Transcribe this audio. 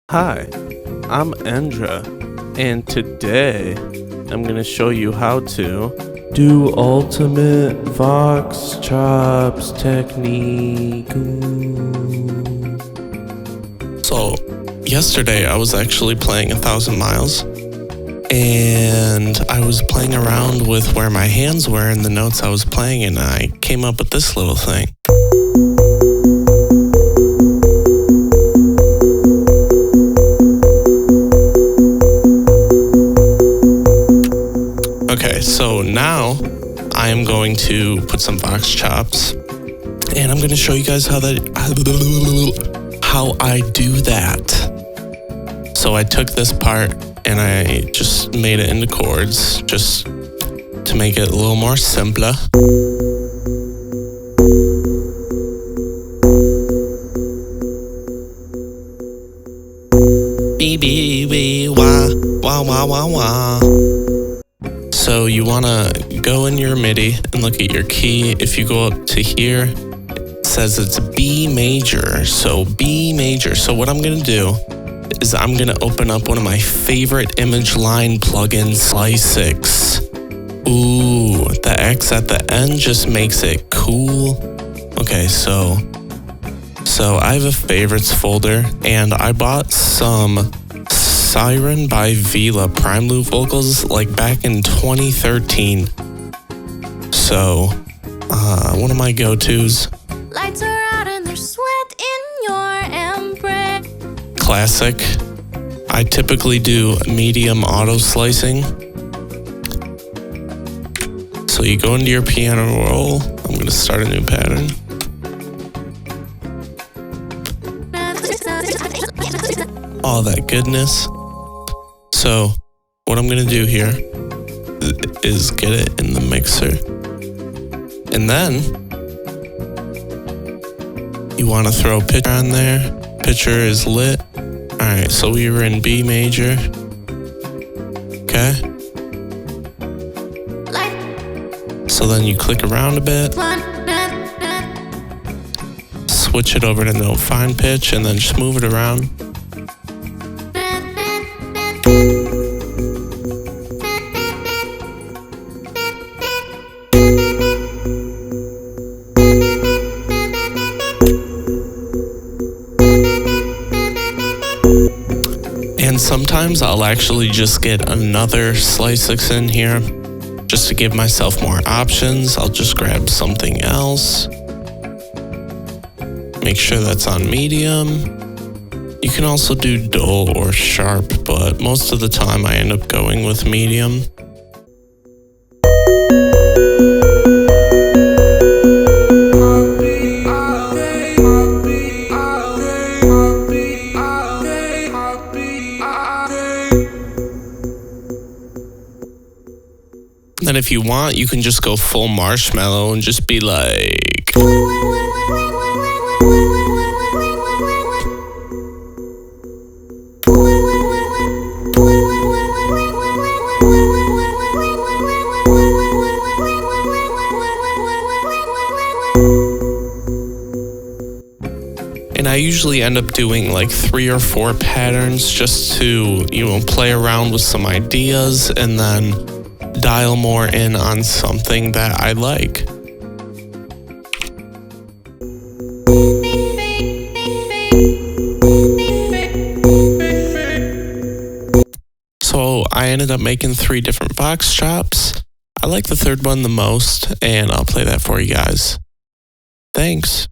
Hi, I'm Endra, and today I'm going to show you how to do ultimate Vox Chops technique. So, yesterday I was actually playing 1,000 Miles, and I was playing around with where my hands were and the notes I was playing, and I came up with this little thing. Okay, so now I am going to put some Vox Chops, and I'm going to show you guys how I do that. So I took this part and I just made it into chords, just to make it a little more simpler. Wah. So you want to go in your MIDI and look at your key. If you go up to here, it says it's B major. So B major. So what I'm going to do is I'm going to open up one of my favorite image line plugins, Slice6. Ooh, the X at the end just makes it cool. Okay, so I have a favorites folder, and I bought some Siren by Vila prime loop vocals like back in 2013. So, one of my go-tos. Lights are out and there's sweat in your embrace. Classic. I typically do medium auto slicing. So you go into your piano roll. I'm going to start a new pattern. All that goodness. So what I'm going to do here is get it in the mixer. And then you want to throw a pitcher on there. Pitcher is lit. All right, so we were in B major. Okay. So then you click around a bit. Switch it over to no fine pitch and then just move it around. And sometimes I'll actually just get another Slice6 in here just to give myself more options. I'll just grab something else. Make sure that's on medium. You can also do dull or sharp, but most of the time I end up going with medium. And if you want, you can just go full Marshmello and just be like... And I usually end up doing like 3 or 4 patterns just to, play around with some ideas and then dial more in on something that I like. So I ended up making 3 different Vox Chops. I like the third one the most, and I'll play that for you guys. Thanks.